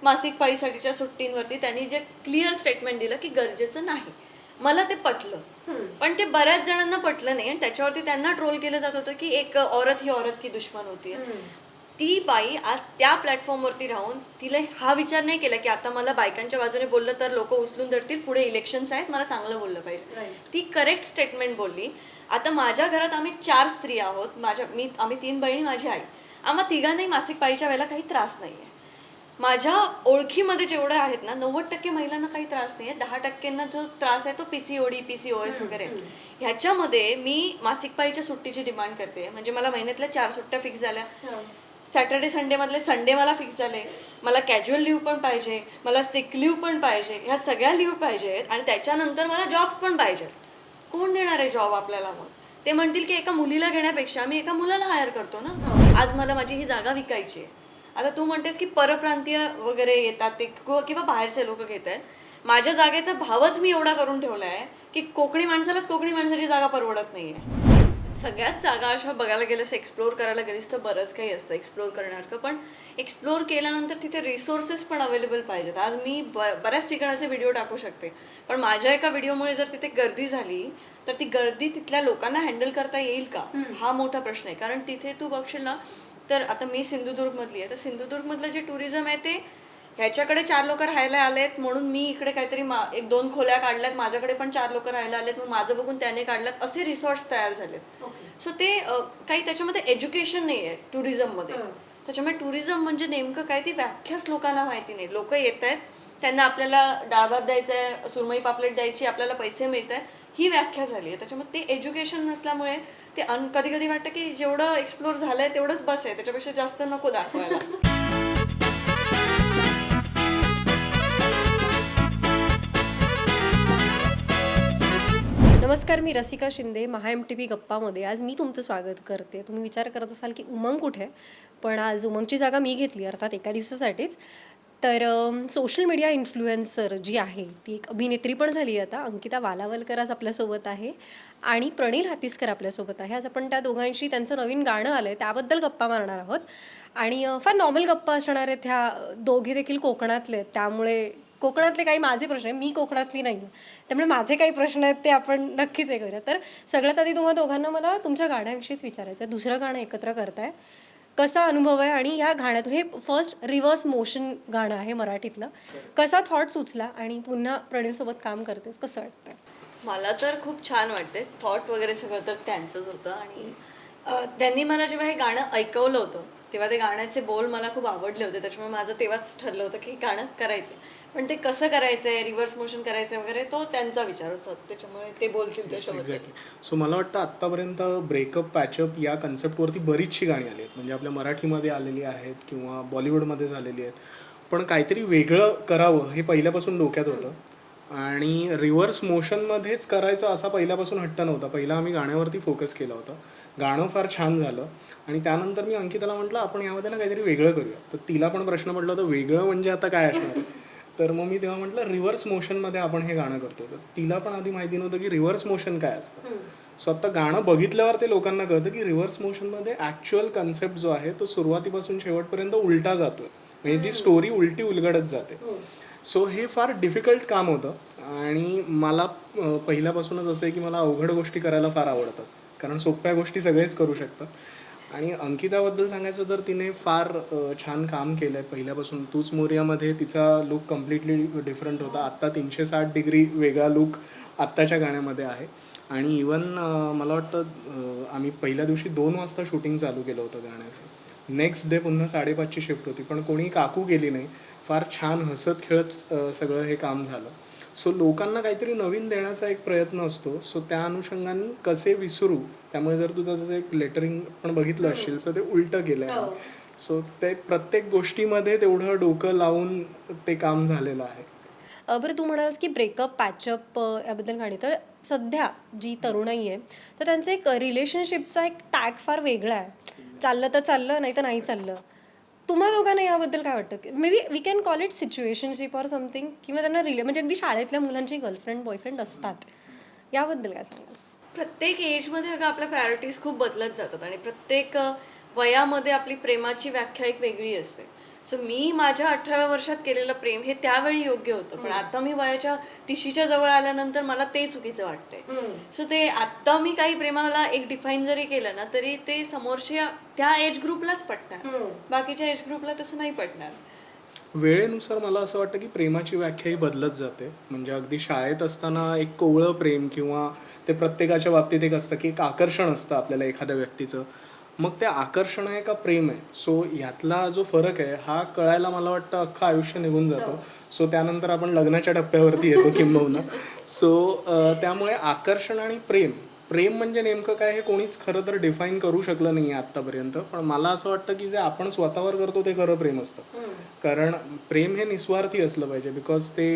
मासिक पाळीसाठीच्या सुट्टींवरती त्यांनी जे क्लिअर स्टेटमेंट दिलं की गरजेचं नाही. मला ते पटलं, पण ते बऱ्याच जणांना पटलं नाही आणि त्याच्यावरती त्यांना ट्रोल केलं जात होतं की एक औरत ही औरत की दुश्मन होती. ती बाई आज त्या प्लॅटफॉर्मवरती राहून तिला हा विचार नाही केला की आता मला बायकांच्या बाजूने बोललं तर लोक उचलून धरतील, पुढे इलेक्शन्स आहेत, मला चांगलं बोललं पाहिजे. ती करेक्ट स्टेटमेंट बोलली. आता माझ्या घरात आम्ही 4 स्त्री आहोत, आम्ही 3 बहिणी, माझी आई. आम्हा तिघांनाही मासिक पाळीच्या वेळेला काही त्रास नाहीये. माझ्या ओळखीमध्ये जेवढे आहेत ना 90% महिलांना काही त्रास नाहीये. 10%ना जो त्रास आहे तो पीसीओडी, पीसीओएस वगैरे. ह्याच्यामध्ये मी मासिक पाळीच्या सुट्टीची डिमांड करते. म्हणजे मला महिन्यातल्या 4 सुट्ट्या फिक्स झाल्या. सॅटर्डे संडे मधले संडे मला फिक्स झाले. मला कॅज्युअल लिव्ह पण पाहिजे, मला सिक लिव्ह पण पाहिजे, ह्या सगळ्या लिव्ह पाहिजेत आणि त्याच्यानंतर मला जॉब्स पण पाहिजेत. कोण देणार आहे जॉब आपल्याला? मग ते म्हणतील की एका मुलीला घेण्यापेक्षा मी एका मुलाला हायर करतो ना. आज मला माझी ही जागा विकायची आहे. आता तू म्हणतेस की परप्रांतीय वगैरे येतात ते किंवा बाहेरचे लोक घेत आहेत. माझ्या जागेचा भावच मी एवढा करून ठेवला आहे की कोकणी माणसालाच कोकणी माणसाची जागा परवडत नाहीये. सगळ्याच जागा अशा बघायला गेल्यास, एक्सप्लोर करायला गेलीस तर बरंच काही असतं एक्सप्लोर करण्यासारखं, पण एक्सप्लोर केल्यानंतर तिथे रिसोर्सेस पण अवेलेबल पाहिजेत. आज मी बऱ्याच ठिकाणाचे व्हिडिओ टाकू शकते, पण माझ्या एका व्हिडिओमुळे जर तिथे गर्दी झाली तर ती गर्दी तिथल्या लोकांना हँडल करता येईल का, हा मोठा प्रश्न आहे. कारण तिथे तू बघशील ना, तर आता मी सिंधुदुर्गमधली आहे, तर सिंधुदुर्गमधलं जे टुरिझम आहे ते ह्याच्याकडे 4 लोक राहायला आलेत म्हणून मी इकडे काहीतरी 1-2 खोल्या काढल्यात, माझ्याकडे पण 4 लोक राहायला आलेत, मग माझं बघून त्याने काढल्यात, असे रिसॉर्ट्स तयार झालेत. सो ते काही त्याच्यामध्ये एज्युकेशन नाही आहे टुरिझममध्ये. त्याच्यामुळे टुरिझम म्हणजे नेमकं काय ती व्याख्याच लोकांना माहिती नाही. लोक येत आहेत, त्यांना आपल्याला डाळ भात द्यायचा आहे, सुरमई पापलेट द्यायची, आपल्याला पैसे मिळत आहेत, ही व्याख्या झाली आहे. त्याच्यामुळे ते एज्युकेशन नसल्यामुळे ते कधी कधी वाटतं की जेवढं एक्सप्लोर झालंय तेवढंच बस आहे, त्याच्यापेक्षा जास्त नको दाखवायला. नमस्कार, मी रसिका शिंदे. MHA-MTV गप्पामध्ये आज मी तुमचं स्वागत करते. तुम्ही विचार करत असाल की उमंग कुठे आहे, पण आज उमंगची जागा मी घेतली, अर्थात एका दिवसासाठीच. तर सोशल मीडिया इन्फ्लुएन्सर जी आहे ती एक अभिनेत्री पण झाली आहे आता. अंकिता वालावलकर आज आपल्यासोबत आहे आणि प्रणील हातीसकर आपल्यासोबत आहे. आज आपण त्या दोघांशी त्यांचं नवीन गाणं आलं आहे त्याबद्दल गप्पा मारणार आहोत. आणि फार नॉर्मल गप्पा असणार आहेत. ह्या दोघे देखील कोकणातले आहेत, त्यामुळे कोकणातले काही माझे प्रश्न आहे, मी कोकणातली नाही आहे, त्यामुळे माझे काही प्रश्न आहेत ते आपण नक्कीच हे करूया. तर सगळ्यात आधी तुम्हा दोघांना मला तुमच्या गाण्याविषयीच विचारायचं आहे. दुसरं गाणं एकत्र करताय, कसा अनुभव आहे? आणि ह्या गाण्यातून हे फर्स्ट रिव्हर्स मोशन गाणं आहे मराठीतलं, कसा थॉट सुचला आणि पुन्हा प्रणीलसोबत काम करतेस कसं वाटतं? मला तर खूप छान वाटते. थॉट वगैरे सगळं तर त्यांचंच होतं आणि त्यांनी मला जेव्हा हे गाणं ऐकवलं होतं तेव्हा ते गाण्याचे बोल मला खूप आवडले होते. त्याच्यामुळे माझं तेव्हाच ठरलं होतं की गाणं करायचं, पण ते कसं करायचं आहे, रिव्हर्स मोशन करायचं वगैरे तो त्यांचा विचारच होता. त्याच्यामुळे ते बोलतील त्याच्याबद्दल. सो मला वाटतं आत्तापर्यंत ब्रेकअप पॅचअप या कन्सेप्टवरती बरीचशी गाणी आली आहेत. म्हणजे आपल्या मराठीमध्ये आलेली आहेत किंवा बॉलिवूडमध्ये झालेली आहेत, पण काहीतरी वेगळं करावं हे पहिल्यापासून डोक्यात होतं. आणि रिव्हर्स मोशनमध्येच करायचं असा पहिल्यापासून हट्ट नव्हता. पहिला आम्ही गाण्यावरती फोकस केला होता. गाणं फार छान झालं आणि त्यानंतर मी अंकिताला म्हटलं आपण यामध्ये ना काहीतरी वेगळं करूया. तर तिला पण प्रश्न पडला होता वेगळं म्हणजे आता काय असणार. तर मग मी तेव्हा म्हटलं रिव्हर्स मोशनमध्ये आपण हे गाणं करतो. तर तिला पण आधी माहिती नव्हतं की रिव्हर्स मोशन काय असतं. सो आता गाणं बघितल्यावर ते लोकांना कळतं की रिव्हर्स मोशनमध्ये ॲक्च्युअल कन्सेप्ट जो आहे तो सुरुवातीपासून शेवटपर्यंत उलटा जातोय, म्हणजे जी स्टोरी उलटी उलगडत जाते. सो हे फार डिफिकल्ट काम होतं आणि मला पहिल्यापासूनच असं आहे की मला अवघड गोष्टी करायला फार आवडतात, कारण सोप्या गोष्टी सगळेच करू शकतात. आणि अंकिताबद्दल सांगायचं तर तिने फार छान काम केलं आहे पहिल्यापासून. तूच मोरयामध्ये तिचा लुक कम्प्लिटली डिफरंट होता. आत्ता 360 डिग्री वेगळा लुक आत्ताच्या गाण्यामध्ये आहे. आणि इवन मला वाटतं आम्ही पहिल्या दिवशी 2 वाजता शूटिंग चालू केलं होतं गाण्याचं. नेक्स्ट डे पुन्हा 5:30ची शिफ्ट होती, पण कोणी काकू केली नाही. फार छान हसत खेळत सगळं हे काम झालं. सो लोकांना काहीतरी नवीन देण्याचा एक प्रयत्न असतो. सो त्या अनुषंगाने कसे विसरू, त्यामुळे जर तू त्याचं एक लेटरिंग पण बघितलं असशील तर ते उलटं केलं आहे. सो ते प्रत्येक गोष्टीमध्ये तेवढं डोकं लावून ते काम झालेलं आहे. बरं, तू म्हणालास की ब्रेकअप पॅचअप याबद्दल गाणी, तर सध्या जी तरुणाई आहे तर त्यांचं एक रिलेशनशिपचा एक टॅग फार वेगळा आहे. चाललं तर चाललं, नाही तर नाही चाललं. तुम्हा दोघांना याबद्दल काय वाटतं? Maybe we can call it situationship or something, किंवा त्यांना म्हणजे अगदी शाळेतल्या मुलांची गर्लफ्रेंड बॉयफ्रेंड असतात, याबद्दल काय सांगाल? प्रत्येक एजमध्ये अगं आपल्या प्रायोरिटीज खूप बदलत जातात आणि प्रत्येक वयामध्ये आपली प्रेमाची व्याख्या एक वेगळी असते. सो मी माझ्या 18व्या वर्षात केलेलं प्रेम हे त्यावेळी योग्य होतं, पण आता मी वयाच्या 30च्या जवळ आल्यानंतर मला ते चुकीचं वाटतंय. सो ते आता मी काही प्रेमाला एक डिफाईन जरी केलं ना तरी ते समोरच्या त्या एज ग्रुपलाच पटणार, बाकीच्या एज ग्रुपला तसं नाही पटणार. वेळेनुसार मला असं वाटतं की प्रेमाची व्याख्याही बदलत जाते. म्हणजे अगदी शाळेत असताना एक कोवळं प्रेम किंवा ते प्रत्येकाच्या बाबतीत एक असतं की एक आकर्षण असतं आपल्याला एखाद्या व्यक्तीचं, मग ते आकर्षण आहे का प्रेम आहे. सो ह्यातला जो फरक आहे हा कळायला मला वाटतं अख्खं आयुष्य निघून जातं. सो त्यानंतर आपण लग्नाच्या टप्प्यावरती येतो किंबहुना. सो त्यामुळे आकर्षण आणि प्रेम, प्रेम म्हणजे नेमकं काय हे कोणीच खरं तर डिफाईन करू शकलं नाही आहे आत्तापर्यंत. पण मला असं वाटतं की जे आपण स्वतःवर करतो ते खरं प्रेम असतं. कारण प्रेम हे निस्वार्थी असलं पाहिजे, बिकॉज ते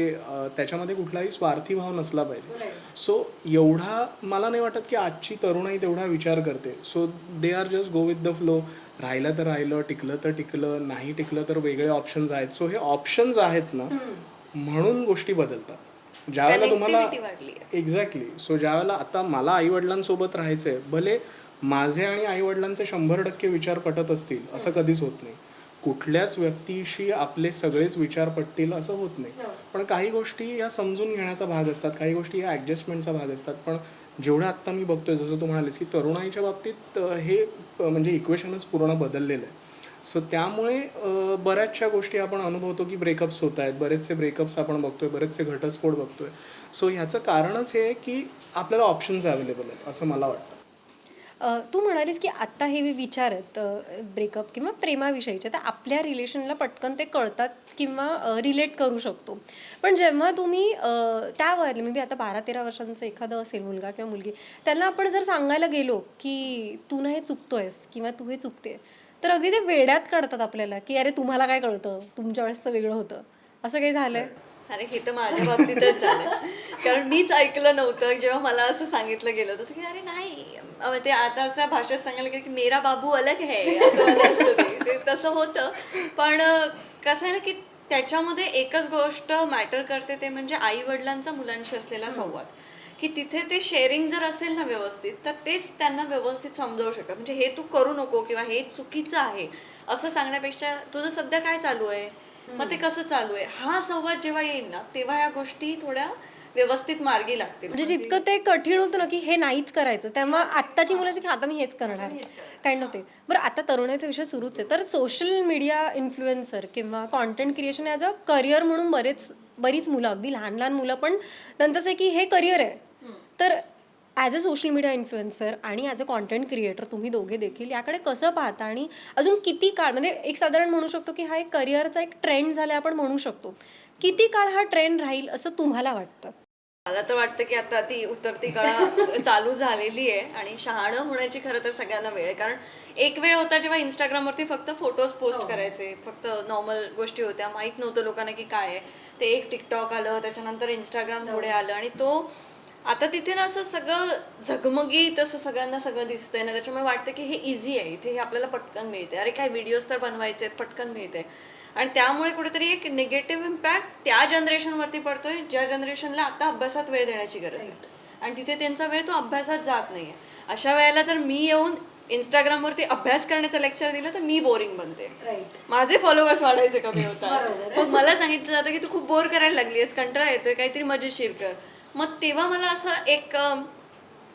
त्याच्यामध्ये कुठलाही स्वार्थी भाव नसला पाहिजे. सो एवढा मला नाही वाटत की आजची तरुणाई तेवढा विचार करते. So they are just go with the flow. राहिलं तर राहिलं, टिकलं तर टिकलं, नाही टिकलं तर वेगळे ऑप्शन्स आहेत. सो हे ऑप्शन्स आहेत ना, म्हणून गोष्टी बदलतात. ज्यावेळेला तुम्हाला एक्झॅक्टली, सो ज्यावेळेला आता मला आईवडिलांसोबत राहायचं आहे, भले माझे आणि आईवडिलांचे 100% विचार पटत असतील असं कधीच होत नाही. कुठल्याच व्यक्तीशी आपले सगळेच विचार पटतील असं होत नाही. पण काही गोष्टी या समजून घेण्याचा भाग असतात, काही गोष्टी या ॲडजस्टमेंटचा भाग असतात. पण जेवढं आत्ता मी बघतोय, जसं तू म्हणालीस की तरुणाईच्या बाबतीत हे म्हणजे इक्वेशनच पूर्ण बदललेलं आहे. सो त्यामुळे बऱ्याचशा गोष्टी आपण अनुभवतो की ब्रेकअप्स होत आहेत, बरेचसे ब्रेकअप्स आपण बघतोय, बरेचसे घटस्फोट बघतोय. सो ह्याचं कारणच हे आहे की आपल्याला ऑप्शन्स अवेलेबल आहेत असं मला वाटतं. तू म्हणालीस की आत्ता हे विचार आहेत ब्रेकअप किंवा प्रेमाविषयीचे, तर आपल्या रिलेशनला पटकन ते कळतात किंवा रिलेट करू शकतो. पण जेव्हा तुम्ही त्या वयाला, मे बी आता 12-13 वर्षांचं एखादं असेल मुलगा किंवा मुलगी, त्यांना आपण जर सांगायला गेलो की तू ना हे चुकतोयस किंवा तू हे चुकते, तर अगदी ते वेड्यात काढतात आपल्याला की अरे तुम्हाला काय कळतं, तुमच्या वेळेसचं वेगळं होतं. असं काही झालंय? अरे हे तर माझ्या बाबतीतच झालं, कारण मीच ऐकलं नव्हतं जेव्हा मला असं सांगितलं गेलं होतं की अरे नाही, ते आताच्या भाषेत सांगायला गेलं की मेरा बाबू अलग है, असं मला असतं ते तसं होतं. पण कसं आहे ना की त्याच्यामध्ये एकच गोष्ट मॅटर करते, ते म्हणजे आई वडिलांचा मुलांशी असलेला संवाद. की तिथे ते शेअरिंग जर असेल ना व्यवस्थित, तर तेच त्यांना व्यवस्थित समजावू शकतात. म्हणजे हे तू करू नको किंवा हे चुकीचं आहे असं सांगण्यापेक्षा तुझं सध्या काय चालू आहे, मग ते कसं चालू आहे, हा संवाद जेव्हा येईल ना तेव्हा या गोष्टी थोड्या व्यवस्थित मार्गी लागतील. म्हणजे जितकं ते कठीण होतं ना की हे नाहीच करायचं, तेव्हा आत्ताची मुलं की आता मी हेच करणार काय नव्हते. बरं, आता तरुणाईचा विषय सुरूच आहे, तर सोशल मीडिया इन्फ्लुएन्सर किंवा content creation as a career म्हणून बरीच मुलं, अगदी लहान लहान मुलं पण त्यांचं आहे की हे करिअर आहे. तर as a social media influencer आणि ॲज अ कॉन्टेंट क्रिएटर तुम्ही दोघे देखील याकडे कसं पाहता, आणि अजून किती काळ, म्हणजे एक साधारण म्हणू शकतो की हा एक करिअरचा एक ट्रेंड झाला आपण म्हणू शकतो, किती काळ हा ट्रेंड राहील असं तुम्हाला वाटतं? मला तर वाटतं की आता ती उतरती कळा चालू झालेली आहे आणि शहाणं होण्याची खरं तर सगळ्यांना वेळ आहे. कारण एक वेळ होता जेव्हा इंस्टाग्रामवरती फक्त फोटोज पोस्ट करायचे, फक्त नॉर्मल गोष्टी होत्या, माहीत नव्हतं लोकांना की काय आहे ते. एक टिकटॉक आलं, त्याच्यानंतर इंस्टाग्राम पुढे आलं, आणि तो आता तिथे ना असं सगळं झगमगीत असं सगळ्यांना सगळं दिसतंय ना, त्याच्यामुळे वाटतं की हे इझी आहे, इथे हे आपल्याला पटकन मिळते. अरे काय व्हिडिओज तर बनवायचे आहेत, पटकन मिळते. आणि त्यामुळे कुठेतरी एक निगेटिव्ह इम्पॅक्ट त्या जनरेशनवरती पडतोय, ज्या जनरेशनला आता अभ्यासात वेळ देण्याची गरज आहे, आणि तिथे त्यांचा वेळ तो अभ्यासात जात नाहीये. अशा वेळेला जर मी येऊन इंस्टाग्रामवरती अभ्यास करण्याचं लेक्चर दिलं तर मी बोरिंग बनते, माझे फॉलोअर्स वाढायचे कमी होतात. मग मला सांगितलं जातं की तू खूप बोर करायला लागलीस, कंटाळा येतोय, काहीतरी मजेशीर कर. मग तेव्हा मला असं एक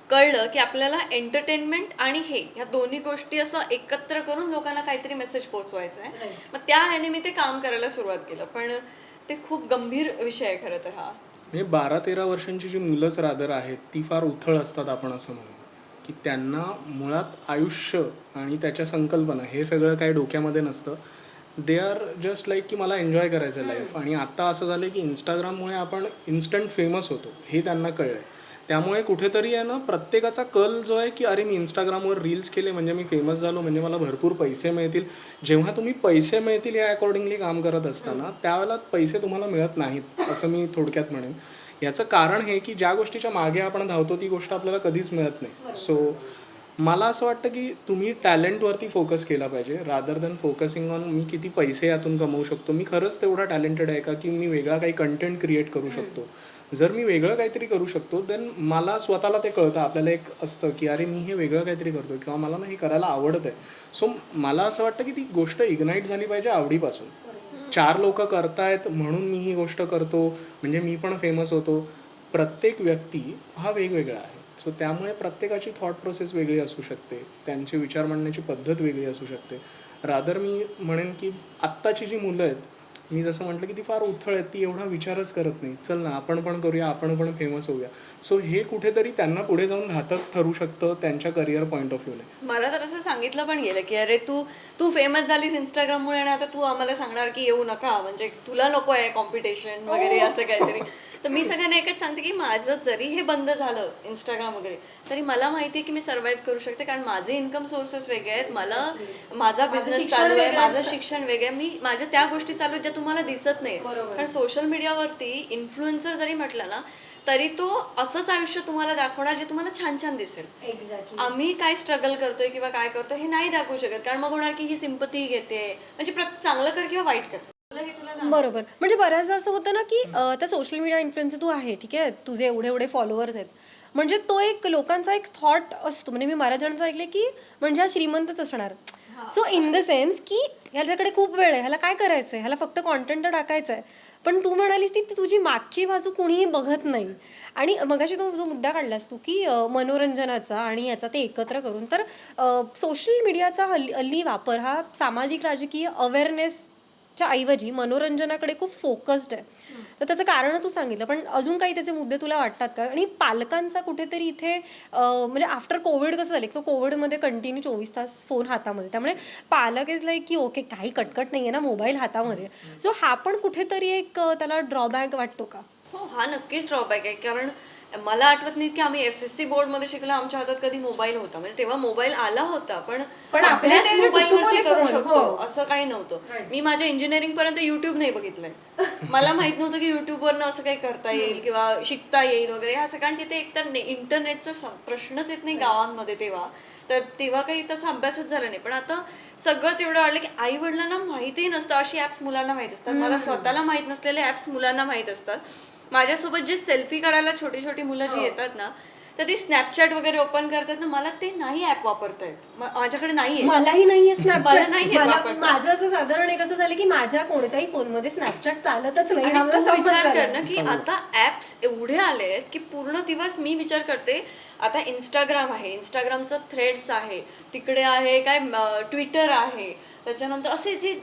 कळलं की आपल्याला एंटरटेनमेंट आणि हे ह्या दोन्ही गोष्टी असं एकत्र करून लोकांना काहीतरी मेसेज पोहोचवायचा आहे. मग त्या ह्याने मी ते काम करायला सुरुवात केलं. पण ते खूप गंभीर विषय आहे खरं तर हा. म्हणजे 12-13 वर्षांची जी मुलंच रादर आहेत ती फार उथळ असतात, आपण असं म्हणू की त्यांना मुळात आयुष्य आणि त्याच्या संकल्पना हे सगळं काही डोक्यामध्ये नसतं. दे आर जस्ट लाईक की मला एन्जॉय करायचं आहे लाईफ. आणि आता असं झालं की इंस्टाग्राममुळे आपण इन्स्टंट फेमस होतो हे त्यांना कळलं आहे. त्यामुळे कुठेतरी आहे ना प्रत्येकाचा कल जो आहे की अरे मी इंस्टाग्रामवर रील्स केले म्हणजे मी फेमस झालो, म्हणजे मला भरपूर पैसे मिळतील. जेव्हा तुम्ही पैसे मिळतील या अकॉर्डिंगली काम करत असताना त्यावेळेला पैसे तुम्हाला मिळत नाहीत असं मी थोडक्यात म्हणेन. याचं कारण हे की ज्या गोष्टीच्या मागे आपण धावतो ती गोष्ट आपल्याला कधीच मिळत नाही. सो मला असं वाटतं की तुम्ही टॅलेंटवरती फोकस केला पाहिजे rather than focusing on me किती पैसे यातून कमवू शकतो, मी खरंच तेवढा टॅलेंटेड आहे का की मी वेगळा काही कंटेंट क्रिएट करू शकतो. जर मी वेगळं काहीतरी करू शकतो देन मला स्वतःला ते कळतं. आपल्याला एक असतं की अरे मी हे वेगळं काहीतरी करतो किंवा मला ना हे करायला आवडत आहे. सो मला असं वाटतं की ती गोष्ट इग्नाईट झाली पाहिजे आवडीपासून. 4 लोक करतायत म्हणून मी ही गोष्ट करतो म्हणजे मी पण फेमस होतो. प्रत्येक व्यक्ती हा वेगवेगळा आहे. सो त्यामुळे प्रत्येकाची थॉट प्रोसेस वेगळी असू शकते, त्यांचे विचार मांडण्याची पद्धत वेगळी असू शकते. रादर मी म्हणेन की आत्ताची जी मुलं आहेत, मी जसं म्हटलं की ती फार उथळ आहेत, ती एवढा विचारच करत नाही. चल ना आपण पण करूया, आपण पण फेमस होऊया. सो हे कुठेतरी त्यांना पुढे जाऊन घातक ठरू शकतं त्यांच्या करिअर पॉईंट ऑफ व्ह्यूने. मला तर असं सांगितलं पण गेलं की अरे तू तू फेमस झालीस इंस्टाग्राममुळे आणि आता तू आम्हाला सांगणार की येऊ नका, म्हणजे तुला नको आहे कॉम्पिटिशन वगैरे असं काहीतरी. तर मी सगळ्यांना एकच सांगते की माझं जरी हे बंद झालं इंस्टाग्राम वगैरे तरी मला माहिती आहे की मी सर्व्हाइव्ह करू शकते, कारण माझे इन्कम सोर्सेस वेगळे आहेत. मला माझा बिझनेस चालू आहे, माझं शिक्षण वेगळं आहे, मी माझ्या त्या गोष्टी चालू आहेत ज्या तुम्हाला दिसत नाही. कारण सोशल मीडियावरती इन्फ्लुएन्सर जरी म्हटलं ना तरी तो असंच आयुष्य तुम्हाला दाखवणार जे तुम्हाला छान छान दिसेल. एक्झॅक्टली. आम्ही काय स्ट्रगल करतोय किंवा काय करतोय हे नाही दाखवू शकत, कारण मग होणार की ही सिंपती घेते, म्हणजे चांगलं कर किंवा वाईट कर, तुला हे तुला जाणवतं. बरोबर. म्हणजे बऱ्याचदा असं होतं ना की त्या सोशल मीडिया इन्फ्लुएन्सर तू आहे, ठीक आहे, तुझे एवढे एवढे फॉलोअर्स आहेत, म्हणजे तो एक लोकांचा एक थॉट असतो. म्हणजे मी बऱ्याच जणांचं ऐकले की म्हणजे हा श्रीमंतच असणार. सो इन द सेन्स की ह्याच्याकडे खूप वेळ आहे, ह्याला काय करायचं आहे, ह्याला फक्त कॉन्टेंट टाकायचं आहे. पण तू म्हणालीस ती तुझी मागची बाजू कुणीही बघत नाही. आणि मगाशी तू जो मुद्दा काढलास तू की मनोरंजनाचा आणि याचा ते एकत्र करून, तर सोशल मीडियाचा हल्ली वापर हा सामाजिक राजकीय अवेअरनेसच्या ऐवजी मनोरंजनाकडे खूप फोकस्ड आहे. तर त्याचं कारण तू सांगितलं, पण अजून काही त्याचे मुद्दे तुला वाटतात का? आणि पालकांचा कुठेतरी इथे म्हणजे आफ्टर कोविड कसं झालं, तो कोविडमध्ये कंटिन्यू 24 तास फोन हातामध्ये, त्यामुळे पालक इज लाईक की ओके काही कटकट नाही आहे ना मोबाईल हातामध्ये. सो हा पण कुठेतरी एक त्याला ड्रॉबॅक वाटतो का? हो, हा नक्कीच ड्रॉबॅक आहे. कारण मला आठवत नाही की आम्ही SSC बोर्डमध्ये शिकलो आमच्या हातात कधी मोबाईल होता. म्हणजे तेव्हा मोबाईल आला होता, पण आपले अभ्यास ते मोबाईलवरती कुटुंबाले करू फोन, शकतो हो. असं काही नव्हतं. मी माझ्या इंजिनिअरिंग पर्यंत युट्यूब नाही बघितलंय. मला माहित नव्हतं की युट्यूबवरनं असं काही करता येईल किंवा शिकता येईल वगैरे असं, कारण तिथे एकतर इंटरनेटचा प्रश्नच येत नाही गावांमध्ये तेव्हा. तर तेव्हा काही तसा अभ्यासच झाला नाही. पण आता सगळंच एवढं वाढलं की आई वडिलांना माहितीही नसतं अशी ऍप्स मुलांना माहित असतात. मला स्वतःला माहित नसलेले ऍप्स मुलांना माहित असतात. माझ्यासोबत जे सेल्फी काढायला छोटी छोटी मुलं जी येतात ना, तर ती स्नॅपचॅट वगैरे ओपन करतात ना, मला ते नाही ऍप वापरता येत. माझ्याकडे नाहीये. मलाही नाहीये मला स्नॅपचॅट. नाहीये वापरता. माझं असं साधारण एक असं झालं की माझ्या कोणत्याही फोनमध्ये स्नॅपचॅट चालतच नाही. हा आणि मला तू समज विचार कर झाला. ना की आता ऍप्स एवढे आले आहेत की पूर्ण दिवस मी विचार करते आता इंस्टाग्राम आहे, इंस्टाग्रामचं थ्रेड्स आहे, तिकडे आहे काय ट्विटर आहे, त्याच्यानंतर असे जे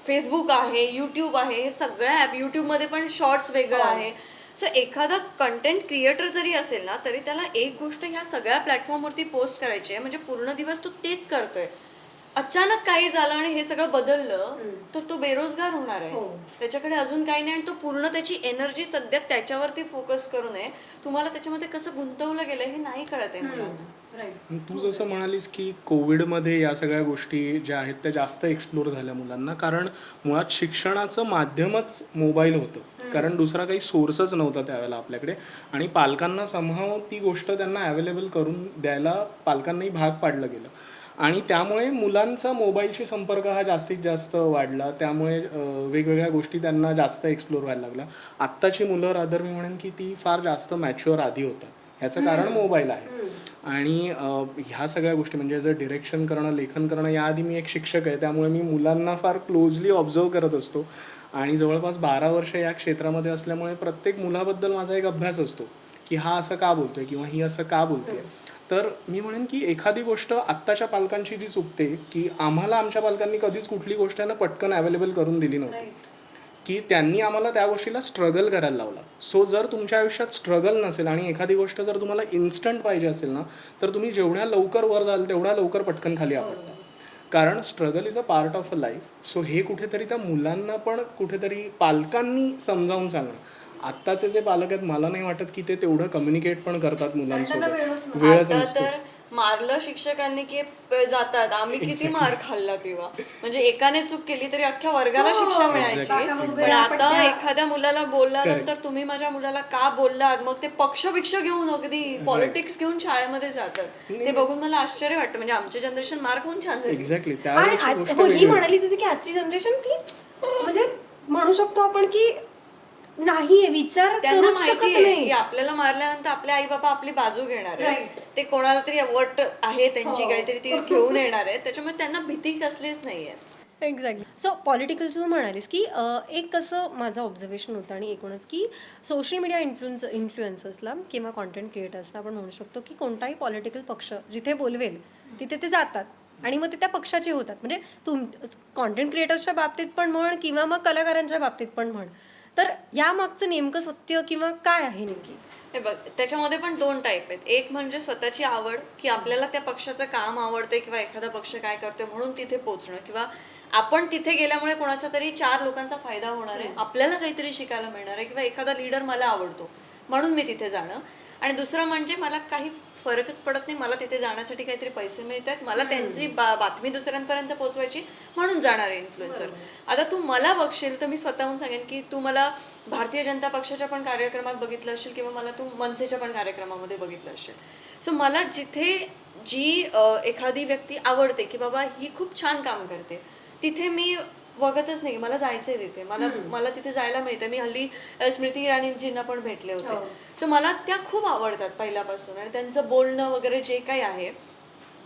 फेसबुक आहे, यूट्यूब आहे, हे सगळ्या ॲप, यूट्यूबमध्ये पण शॉर्ट्स वेगळं आहे. सो एखादा कंटेंट क्रिएटर जरी असेल ना तरी त्याला एक गोष्ट ह्या सगळ्या प्लॅटफॉर्मवरती पोस्ट करायची आहे, म्हणजे पूर्ण दिवस तो तेच करतोय. अचानक काही झालं आणि हे सगळं बदललं तर तो बेरोजगार होणार आहे. त्याच्याकडे अजून काही नाही आणि तो पूर्ण त्याची एनर्जी सध्या त्याच्यावरती फोकस करू नये. तुम्हाला त्याच्यामध्ये कसं गुंतवलं गेलं हे नाही कळत आहे मुलांना. तू जसं म्हणालीस की कोविडमध्ये या सगळ्या गोष्टी ज्या आहेत त्या जास्त एक्सप्लोर झाल्या मुलांना, कारण मुळात शिक्षणाचं माध्यमच मोबाईल होतं, कारण दुसरा काही सोर्सच नव्हता त्यावेळेला आपल्याकडे. आणि पालकांना समहाव ती गोष्ट त्यांना अवेलेबल करून द्यायला पालकांनाही भाग पाडलं गेलं. आणि त्यामुळे मुलांचा मोबाईलशी संपर्क हा जास्तीत जास्त वाढला. त्यामुळे वेगवेगळ्या गोष्टी त्यांना जास्त एक्सप्लोर व्हायला लागल्या. आत्ताची मुलं रादर मी म्हणेन की ती फार जास्त मॅच्युअर आधी होतात. ह्याचं कारण मोबाईल आहे. आणि ह्या सगळ्या गोष्टी म्हणजे जर डिरेक्शन करणं, लेखन करणं, याआधी मी एक शिक्षक आहे त्यामुळे मी मुलांना फार क्लोजली ऑब्झर्व करत असतो. आणि जवळपास 12 वर्ष या क्षेत्रामध्ये असल्यामुळे प्रत्येक मुलाबद्दल माझा एक अभ्यास असतो की हा असं का बोलतोय किंवा ही असं का बोलते. तर मी म्हणेन की एखादी गोष्ट आत्ताच्या पालकांची जी चुकते की आम्हाला आमच्या पालकांनी कधीच कुठली गोष्ट आहे ना पटकन अवेलेबल करून दिली नव्हती, की त्यांनी आम्हाला त्या गोष्टीला स्ट्रगल करायला लावला. सो जर तुमच्या आयुष्यात स्ट्रगल नसेल आणि एखादी गोष्ट जर तुम्हाला इन्स्टंट पाहिजे असेल ना तर तुम्ही जेवढ्या लवकर वर जाल तेवढ्या लवकर पटकन खाली आपटता, कारण struggle is a part of a life. So हे कुठेतरी त्या मुलांना पण कुठेतरी पालकांनी समजावून सांगणं. आत्ताचे जे पालक आहेत मला नाही वाटत की ते तेवढं कम्युनिकेट पण करतात मुलांसोबत. वेळच आता नसतो. तर मारलं शिक्षकांनी की जातात. आम्ही किती मार खाल्ला तेव्हा. म्हणजे एकाने चूक केली तरी अख्ख्या वर्गाला शिक्षा मिळायची. पण आता एखाद्या मुलाला बोलल्यानंतर तुम्ही माझ्या मुलाला का बोललात, मग ते पक्ष घेऊन अगदी पॉलिटिक्स घेऊन शाळेमध्ये जातात. ते बघून मला आश्चर्य वाटतं. म्हणजे आमचे जनरेशन मार खाऊन छान झाली. एक्झॅक्टली. आणि ही म्हणाली तिथे की आजची जनरेशन ती म्हणजे म्हणू शकतो आपण की नाही विचार त्यांना करूच शकत माहिती आहे नाही. की आपल्याला मारल्यानंतर आपले आई बाबा आपली बाजू घेणार आहेत. ते कोणाला तरी वट आहे त्यांची काहीतरी ती घेऊन येणार आहेत. त्याच्यामुळे त्यांना भीती कसलीच नाहीये. एक्झॅक्टली. सो पॉलिटिकलचं तू म्हणालीस की एक कसं माझं ऑब्झर्वेशन होतं आणि एकूणच की सोशल मीडिया इन्फ्लुएन्सर्सला किंवा कॉन्टेंट क्रिएटर्सला आपण म्हणू शकतो की कोणताही पॉलिटिकल पक्ष जिथे बोलवेल तिथे ते जातात आणि मग ते त्या पक्षाचे होतात. म्हणजे कॉन्टेंट क्रिएटर्सच्या बाबतीत पण म्हण किंवा मग कलाकारांच्या बाबतीत पण म्हण. तर यामागचं नेमकं सत्य किंवा काय आहे नेमकी? हे बघ, त्याच्यामध्ये पण 2 टाईप आहेत. एक म्हणजे स्वतःची आवड, की आपल्याला त्या पक्षाचं काम आवडतंय किंवा एखादा पक्ष काय करतोय म्हणून तिथे पोहोचणं, किंवा आपण तिथे गेल्यामुळे कोणाचा तरी 4 लोकांचा फायदा होणार आहे, आपल्याला काहीतरी शिकायला मिळणार आहे, किंवा एखादा लीडर मला आवडतो म्हणून मी तिथे जाणं. आणि दुसरं म्हणजे मला काही फरकच पडत नाही, मला तिथे जाण्यासाठी काहीतरी पैसे मिळतात, मला त्यांची बातमी दुसऱ्यांपर्यंत पोहोचवायची म्हणून जाणार आहे इन्फ्लुएन्सर. आता तू मला बघशील तर मी स्वतःहून सांगेन की तू मला भारतीय जनता पक्षाच्या पण कार्यक्रमात बघितलं असेल किंवा मला तू मनसेच्या पण कार्यक्रमामध्ये बघितलं असेल. सो मला जिथे जी एखादी व्यक्ती आवडते की बाबा ही खूप छान काम करते, तिथे मी बघतच नाही, मला जायचंय तिथे, मला तिथे जायला मिळतं. मी हल्ली स्मृती इराणीजींना पण भेटले होते. सो मला त्या खूप आवडतात पहिल्यापासून, आणि त्यांचं बोलणं वगैरे जे काही आहे,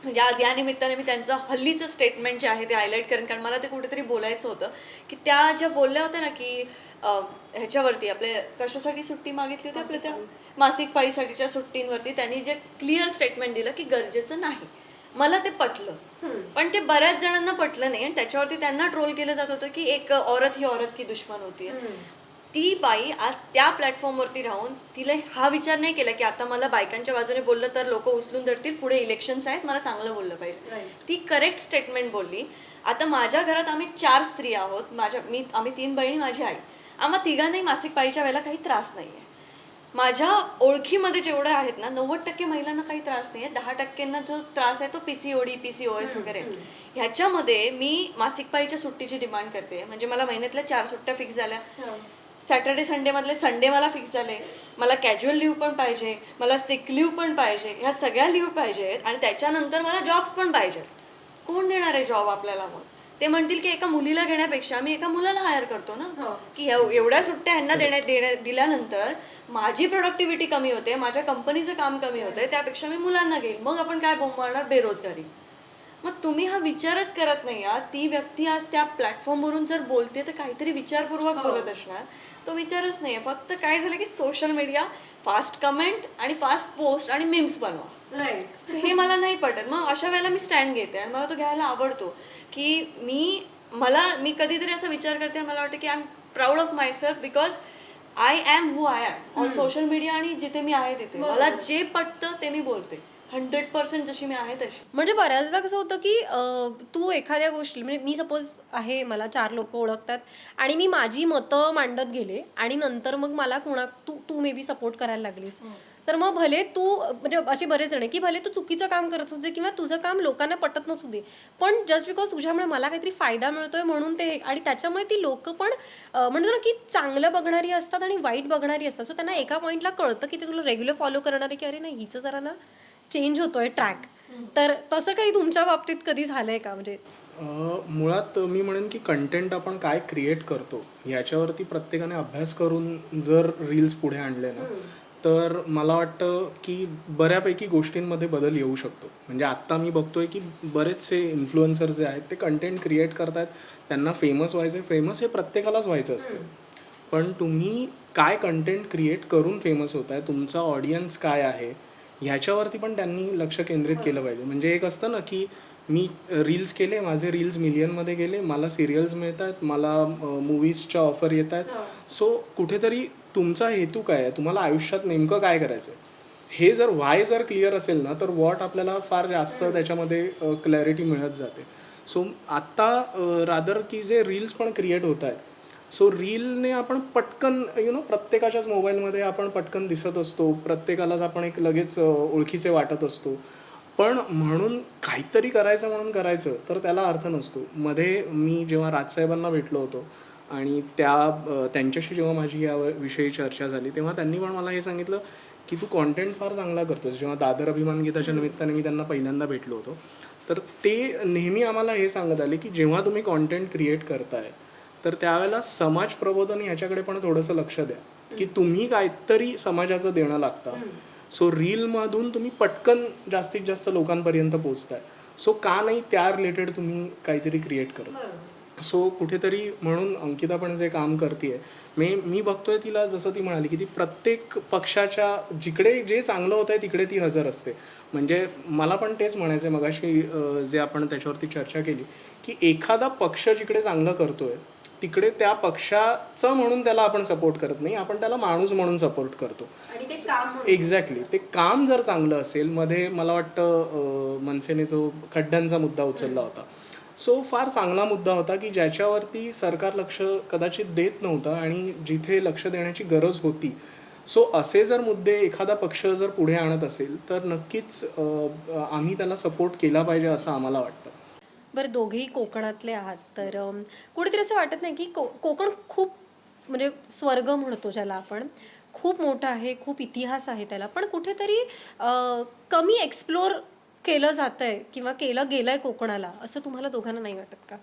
म्हणजे आज या निमित्ताने मी त्यांचं हल्लीचं स्टेटमेंट जे आहे ते हायलाईट करेन, कारण मला ते कुठेतरी बोलायचं होतं की त्या ज्या बोलल्या होत्या ना की ह्याच्यावरती आपले कशासाठी सुट्टी मागितली होती, आपल्या त्या मासिक पाळीसाठीच्या सुट्टींवरती त्यांनी जे क्लिअर स्टेटमेंट दिलं की गरजेचं नाही. मला ते पटलं, पण ते बऱ्याच जणांना पटलं नाही आणि त्याच्यावरती त्यांना ट्रोल केलं जात होतं की एक औरत ही औरत की दुश्मन होती. ती बाई आज त्या प्लॅटफॉर्मवरती राहून तिला हा विचार नाही केला की आता मला बायकांच्या बाजूने बोललं तर लोक उचलून धरतील, पुढे इलेक्शन्स आहेत, मला चांगलं बोललं पाहिजे. ती करेक्ट स्टेटमेंट बोलली. आता माझ्या घरात आम्ही 4 स्त्री आहोत, आम्ही 3 बहिणी, माझी आई. आम्हा तिघांनाही मासिक पाळीच्या वेळेला काही त्रास नाहीये. माझ्या ओळखीमध्ये जेवढे आहेत ना 90% महिलांना काही त्रास नाही आहे. 10%ना जो त्रास आहे तो PCOD, PCOS वगैरे. ह्याच्यामध्ये मी मासिक पाळीच्या सुट्टीची डिमांड करते. म्हणजे मला महिन्यातल्या 4 सुट्ट्या फिक्स झाल्या. सॅटर्डे संडे मधले संडे मला फिक्स झाले. मला कॅज्युअल लिव्ह पण पाहिजे, मला सिक लिव्ह पण पाहिजे, ह्या सगळ्या लिव्ह पाहिजेत, आणि त्याच्यानंतर मला जॉब्स पण पाहिजेत. कोण देणार आहे जॉब आपल्याला? मग ते म्हणतील की एका मुलीला घेण्यापेक्षा आम्ही एका मुलाला हायर करतो ना, की एवढ्या सुट्ट्या ह्यांना दिल्यानंतर माझी प्रोडक्टिव्हिटी कमी होते, माझ्या कंपनीचं काम कमी होतंय, त्यापेक्षा मी मुलांना घेईल. मग आपण काय बोंबाळणार? बेरोजगारी. मग तुम्ही हा विचारच करत नाही आहात. ती व्यक्ती आज त्या प्लॅटफॉर्मवरून जर बोलते तर काहीतरी विचारपूर्वक बोलत असणार. तो विचारच नाहीये. फक्त काय झालं की सोशल मीडिया, फास्ट कमेंट आणि फास्ट पोस्ट आणि मीम्स बनवा. हे मला नाही पटत. मग अशा वेळेला मी स्टँड घेते आणि मला तो घ्यायला आवडतो की मी कधीतरी असा विचार करते, मला वाटतं की I am proud of myself because I am who I am on social media, आणि जिथे मी आहे तिथे मला जे पटतं ते मी बोलते 100% जशी मी आहे तशी. म्हणजे बऱ्याचदा कसं होतं की तू एखाद्या गोष्टी, म्हणजे मी सपोज आहे, मला 4 लोक ओळखतात आणि मी माझी मतं मांडत गेले आणि नंतर मग मला तू मे बी सपोर्ट करायला लागलीस, तर मग भले तू, म्हणजे असे बरेच जण की भले तू चुकीचं काम करत होते किंवा तुझं काम लोकांना पटत नसू दे, पण जस्ट बिकॉज तुझ्यामुळे मला काहीतरी फायदा मिळतोय म्हणून ते, आणि त्याच्यामुळे ती लोक पण म्हणतो ना की चांगलं बघणारी असतात आणि वाईट बघणारी असतात. सो त्यांना एका पॉईंटला कळतं की ते तुला रेग्युलर फॉलो करणार आहे की अरे नाही, हिचं जरा ना चेंज होतोय ट्रॅक. तर तसं काही तुमच्या बाबतीत कधी झालंय का? म्हणजे मुळात मी म्हणेन की कंटेंट आपण काय क्रिएट करतो ह्याच्यावरती प्रत्येकाने अभ्यास करून जर रील्स पुढे आणले ना, तर मला वाटतं की बऱ्यापैकी गोष्टींमध्ये बदल येऊ शकतो. म्हणजे आत्ता मी बघतोय की बरेचसे इन्फ्लुएन्सर जे आहेत ते कंटेंट क्रिएट करतायत, त्यांना फेमस व्हायचं. फेमस हे प्रत्येकालाच व्हायचं असतं, पण तुम्ही काय कंटेंट क्रिएट करून फेमस होत आहे, तुमचा ऑडियन्स काय आहे ह्याच्यावरती पण त्यांनी लक्ष केंद्रित केलं पाहिजे. म्हणजे एक असतं ना की मी रील्स केले, माझे रील्स मिलियनमध्ये गेले, मला सिरियल्स मिळत आहेत, मला मूवीजच्या ऑफर येत आहेत. सो कुठेतरी तुमचा हेतू काय आहे, तुम्हाला आयुष्यात नेमकं काय करायचं आहे, हे जर वाय जर क्लिअर असेल ना, तर वॉट आपल्याला फार जास्त त्याच्यामध्ये क्लॅरिटी मिळत जाते. सो आत्ता रादर की जे रील्स पण क्रिएट होत आहेत, सो रीलने आपण पटकन प्रत्येकाच्याच मोबाईलमध्ये आपण पटकन दिसत असतो, प्रत्येकालाच आपण एक लगेच ओळखीचे वाटत असतो. पण म्हणून काहीतरी करायचं म्हणून करायचं तर त्याला अर्थ नसतो. मध्ये मी जेव्हा राजसाहेबांना भेटलो होतो आणि त्यांच्याशी जेव्हा माझी या विषयी चर्चा झाली तेव्हा त्यांनी पण मला हे सांगितलं की तू कॉन्टेंट फार चांगला करतोस. जेव्हा दादर अभिमान गीताच्या निमित्ताने मी त्यांना पहिल्यांदा भेटलो होतो तर ते नेहमी आम्हाला हे सांगत आले की जेव्हा तुम्ही कॉन्टेंट क्रिएट करताय तर त्यावेळेला समाज प्रबोधन ह्याच्याकडे पण थोडंसं लक्ष द्या की तुम्ही काहीतरी समाजाचं देणं लागतं. सो रीलमधून तुम्ही पटकन जास्तीत जास्त लोकांपर्यंत पोहोचताय. सो का नाही त्या रिलेटेड तुम्ही काहीतरी क्रिएट करा. सो कुठेतरी म्हणून अंकिता पण जे काम करते मी बघतोय तिला जसं ती म्हणाली की ती प्रत्येक पक्षाच्या जिकडे जे चांगलं होतं आहे तिकडे ती हजर असते. म्हणजे मला पण तेच म्हणायचं आहे मगाशी जे आपण त्याच्यावरती चर्चा केली की एखादा पक्ष जिकडे चांगलं करतोय तिकडे त्या पक्षाचं म्हणून त्याला आपण सपोर्ट करत नाही, आपण त्याला माणूस म्हणून सपोर्ट करतो. आणि ते काम एक्झॅक्टली ते काम जर चांगलं असेल. मध्ये मला वाटतं मनसेने जो खड्ड्यांचा मुद्दा उचलला होता सो फार चांगला मुद्दा होता की ज्याच्यावरती सरकार लक्ष कदाचित देत नव्हतं आणि जिथे लक्ष देण्याची गरज होती. सो असे जर मुद्दे एखादा पक्ष जर पुढे आणत असेल तर नक्कीच आम्ही त्याला सपोर्ट केला पाहिजे असं आम्हाला वाटतं. बरं, दोघेही कोकणातले आहात तर कुठेतरी असं वाटत नाही की कोकण खूप म्हणजे स्वर्ग म्हणतो ज्याला आपण, खूप मोठं आहे, खूप इतिहास आहे त्याला, पण कुठेतरी कमी एक्सप्लोर केलं जातं आहे किंवा केलं गेलं आहे कोकणाला, असं तुम्हाला दोघांना नाही वाटत का?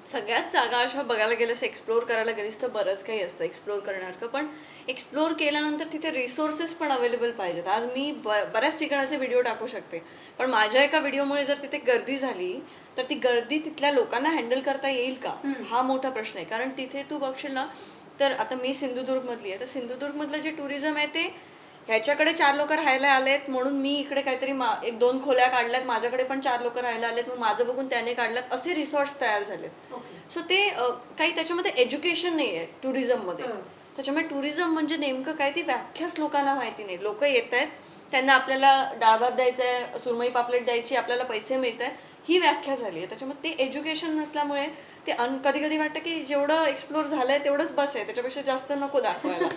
सगळ्याच जागा अशा बघायला गेल्यास एक्सप्लोर करायला गेलीस तर बरंच काही असतं एक्सप्लोर करण्यासारखं. पण एक्सप्लोर केल्यानंतर तिथे रिसोर्सेस पण अवेलेबल पाहिजेत. आज मी बऱ्याच ठिकाणाचे व्हिडिओ टाकू शकते पण माझ्या एका व्हिडिओमुळे जर तिथे गर्दी झाली तर ती गर्दी तिथल्या लोकांना हँडल करता येईल का हा मोठा प्रश्न आहे. कारण तिथे तू बघशील ना तर आता मी सिंधुदुर्गमधली आहे तर सिंधुदुर्गमधलं जे टुरिझम आहे ते ह्याच्याकडे 4 लोक राहायला आलेत म्हणून मी इकडे काहीतरी 1-2 खोल्या काढल्यात, माझ्याकडे पण 4 लोक राहायला आलेत मग माझं बघून त्याने काढल्यात, असे रिसॉर्ट्स तयार झालेत. सो ते काही त्याच्यामध्ये एज्युकेशन नाही आहे टुरिझममध्ये. त्याच्यामुळे टुरिझम म्हणजे नेमकं काय ती व्याख्याच लोकांना माहिती नाही. लोक येत आहेत, त्यांना आपल्याला डाळ भात द्यायचा आहे, सुरमई पापलेट द्यायची, आपल्याला पैसे मिळत आहेत, ही व्याख्या झाली आहे. त्याच्यामुळे ते एज्युकेशन नसल्यामुळे ते कधी कधी वाटतं की जेवढं एक्सप्लोर झालंय तेवढंच बस आहे, त्याच्यापेक्षा जास्त नको दाखवायला.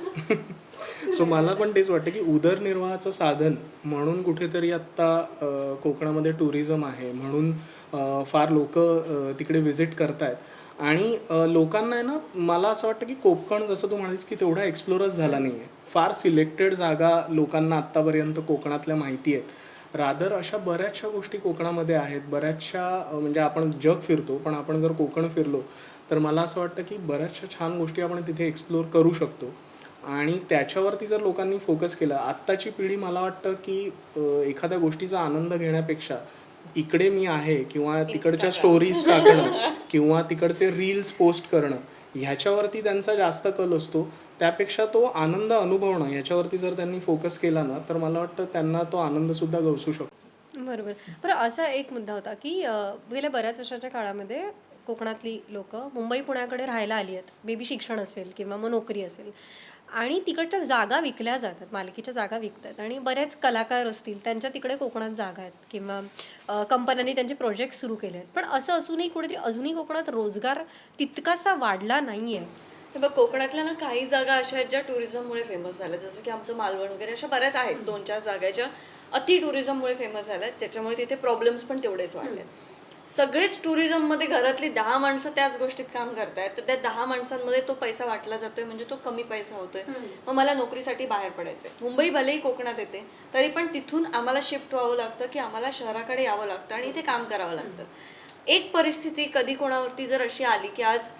सो मला पण तेच वाटतं की उदरनिर्वाहाचं साधन म्हणून कुठेतरी आत्ता कोकणामध्ये टुरिझम आहे म्हणून फार लोक तिकडे व्हिजिट करतायत आणि लोकांना आहे ना मला असं वाटतं की कोकण जसं तू म्हणालीस की तेवढा एक्सप्लोरच झाला नाही आहे. फार सिलेक्टेड जागा लोकांना आत्तापर्यंत कोकणातल्या माहिती आहेत. रादर अशा बऱ्याचशा गोष्टी कोकणामध्ये आहेत. बऱ्याचशा म्हणजे आपण जग फिरतो पण आपण जर कोकण फिरलो तर मला असं वाटतं की बऱ्याचशा छान गोष्टी आपण तिथे एक्सप्लोर करू शकतो आणि त्याच्यावरती जर लोकांनी फोकस केला. आत्ताची पिढी मला वाटतं की एखाद्या गोष्टीचा आनंद घेण्यापेक्षा इकडे मी आहे किंवा तिकडच्या स्टोरीज टाकणं किंवा तिकडचे रील्स पोस्ट करणं ह्याच्यावरती त्यांचा जास्त कल असतो. त्यापेक्षा तो आनंद अनुभवणं याच्यावरती जर त्यांनी फोकस केला ना तर मला वाटतं त्यांना तो आनंदसुद्धा गवसू शकतो. बरोबर. बरं, असा एक मुद्दा होता की गेल्या बऱ्याच वर्षाच्या काळामध्ये कोकणातली लोक मुंबई पुण्याकडे राहायला आली आहेत. मे बी शिक्षण असेल किंवा मग नोकरी असेल आणि तिकडच्या जागा विकल्या जातात, मालकीच्या जागा विकतात आणि बरेच कलाकार असतील त्यांच्या तिकडे कोकणात जागा आहेत किंवा कंपन्यांनी त्यांचे प्रोजेक्ट सुरू केले आहेत. पण असं असूनही कुठेतरी अजूनही कोकणात रोजगार तितकासा वाढला नाही आहे. हे बघ, कोकणातल्या ना काही जागा अशा आहेत ज्या टुरिझममुळे फेमस झाल्या, जसं की आमचं मालवण वगैरे, अशा बऱ्याच आहेत 2-4 जागा ज्या अति टुरिझममुळे फेमस झाल्यात, ज्याच्यामुळे तिथे प्रॉब्लेम्स पण तेवढेच वाढले. सगळेच टुरिझममध्ये घरातली 10 माणसं त्याच गोष्टीत काम करतायत तर त्या 10 माणसांमध्ये तो पैसा वाटला जातोय म्हणजे तो कमी पैसा होतोय. मग मला नोकरीसाठी बाहेर पडायचंय. मुंबई भलेही कोकणात येते तरी पण तिथून आम्हाला शिफ्ट व्हावं लागतं की आम्हाला शहराकडे यावं लागतं आणि इथे काम करावं लागतं. एक परिस्थिती कधी कोणावरती जर अशी आली की आज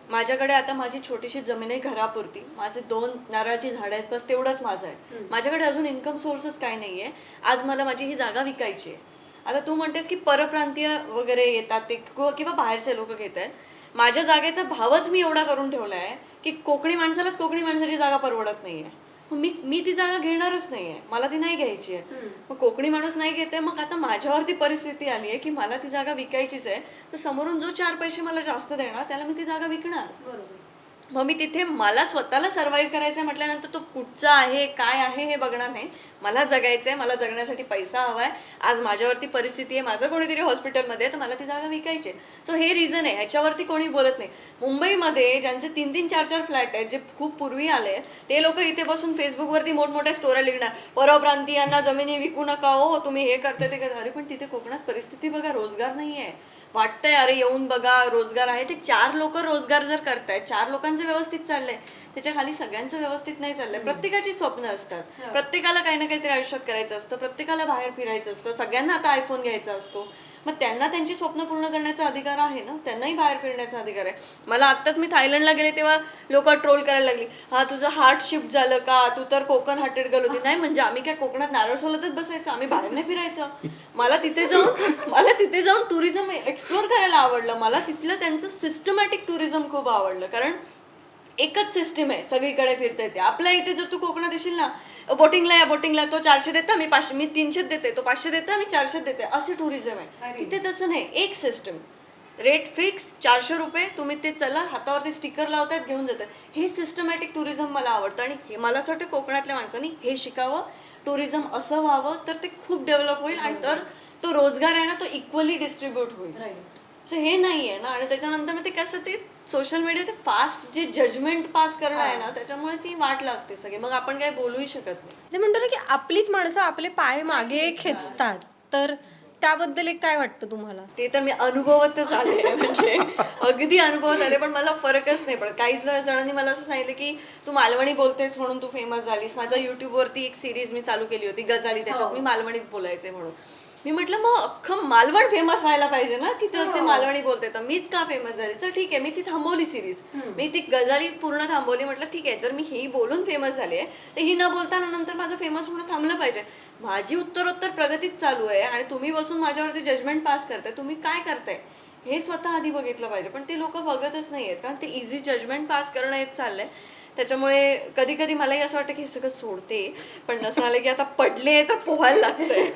माझ्याकडे आता माझी छोटीशी जमीन आहे घरापुरती, माझे 2 नारळाची झाडं आहेत, बस तेवढंच माझं आहे, माझ्याकडे अजून इन्कम सोर्सच काय नाहीये. आज मला माझी ही जागा विकायची आहे. आता तू म्हणतेस की परप्रांतीय वगैरे येतात ते किंवा बाहेरचे लोक घेत आहेत. माझ्या जागेचा भावच मी एवढा करून ठेवलाय की कोकणी माणसालाच कोकणी माणसाची जागा परवडत नाहीये. मी ती जागा घेणारच नाहीये, मला ती नाही घ्यायची आहे. मग कोकणी माणूस नाही घेते, मग आता माझ्यावरती परिस्थिती आली आहे की मला ती जागा विकायचीच आहे तर समोरून जो 4 पैसे मला जास्त देणार त्याला मी ती जागा विकणार. मग मी तिथे मला स्वतःला सर्व्हाइव्ह करायचं म्हटल्यानंतर तो कुठचा आहे काय आहे हे बघणार नाही. मला जगायचंय, मला जगण्यासाठी पैसा हवाय. आज माझ्यावरती परिस्थिती आहे, माझं कोणीतरी हॉस्पिटलमध्ये आहे, तर मला ती जागा विकायची. सो हे रिझन आहे, ह्याच्यावरती कोणी बोलत नाही. मुंबईमध्ये ज्यांचे 3-3, 4-4 फ्लॅट आहेत, जे खूप पूर्वी आले, ते लोक इथे बसून फेसबुकवरती मोठमोठ्या स्टोऱ्या लिहिणार, परप्रांतीयांना जमिनी विकू नका हो, तुम्ही हे करता ते करता. अरे पण तिथे कोकणात परिस्थिती बघा, रोजगार नाही आहे. वाटतंय अरे येऊन बघा रोजगार आहे, ते 4 लोक रोजगार जर करतायत, 4 लोकांचं व्यवस्थित चाललंय, त्याच्या खाली सगळ्यांचं व्यवस्थित नाही चाललंय. प्रत्येकाची स्वप्न असतात, प्रत्येकाला काही ना काहीतरी आयुष्यात करायचं असतं, प्रत्येकाला बाहेर फिरायचं असतं, सगळ्यांना आता आयफोन घ्यायचा असतो. मग त्यांना त्यांची स्वप्न पूर्ण करण्याचा अधिकार आहे ना, त्यांनाही बाहेर फिरण्याचा अधिकार आहे. मला आत्ताच मी थायलंडला गेले तेव्हा लोक ट्रोल करायला लागली, हा तुझं हार्ट शिफ्ट झालं का, तू तर कोकण हार्टेड गर्ल होती. नाही म्हणजे आम्ही काय कोकणात नारळ सोलतच बसायचं, आम्ही बाहेर नाही फिरायचं. मला तिथे जाऊन टुरिझम एक्सप्लोर करायला आवडलं. मला तिथलं त्यांचं सिस्टमॅटिक टुरिझम खूप आवडलं, कारण एकच सिस्टीम आहे, सगळीकडे फिरता येते. आपल्या इथे जर तू कोकणात येशील ना, बोटिंगला तो 400 देता, मी 500, मी 300 देते, तो 500 देता, मी 400 देते, असे टुरिझम आहे. तिथे तसं नाही, एक सिस्टम, रेट फिक्स, 400 रुपये, तुम्ही ते चला, हातावरती स्टिकर लावतात, घेऊन जातात. हे सिस्टमॅटिक टुरिझम मला आवडतं आणि हे मला असं वाटतं कोकणातल्या माणसांनी हे शिकावं. टुरिझम असं व्हावं तर ते खूप डेव्हलप होईल आणि तर तो रोजगार आहे ना, तो इक्वली डिस्ट्रीब्यूट होईल. सो हे नाही आहे ना. आणि त्याच्यानंतर मग ते कसं, ते सोशल मीडिया ते फास्ट जे जजमेंट पास करणं आहे ना, त्याच्यामुळे ती वाट लागते सगळी, मग आपण काही बोलूही शकत नाही. ते म्हणतो ना की आपलीच माणसं आपले पाय मागे खेचतात, तर त्याबद्दल एक काय वाटतं तुम्हाला? ते तर मी अनुभवतच आले, म्हणजे अगदी अनुभवत आले, पण मला फरकच नाही पडत. काही जणांनी मला असं सांगितलं की तू मालवणी बोलतेस म्हणून तू फेमस झालीस. माझ्या युट्यूबवरती एक सिरीज मी चालू केली होती गजाली, त्याच्यात मी मालवणीत बोलायचे म्हणून. मी म्हटलं मग अख्खं मालवण फेमस व्हायला पाहिजे ना, की तर ते मालवणी बोलते, तर मीच का फेमस झाली. चल ठीक आहे, मी ती थांबवली सिरीज, मी ती गजाली पूर्ण थांबवली. म्हटलं ठीक आहे, जर मी ही बोलून फेमस झाली आहे तर ही न बोलताना नंतर माझं फेमस होणं थांबलं पाहिजे. माझी उत्तरोत्तर प्रगतीच चालू आहे आणि तुम्ही बसून माझ्यावरती जजमेंट पास करताय, तुम्ही काय करताय हे स्वतः आधी बघितलं पाहिजे. पण ते लोक बघतच नाहीयेत, कारण ते इझी जजमेंट पास करणं हेच चाललंय. त्याच्यामुळे कधी कधी मलाही असं वाटतं की हे सगळं सोडते, पण नसं आलं की आता पडले तर पोहायला लागतंय.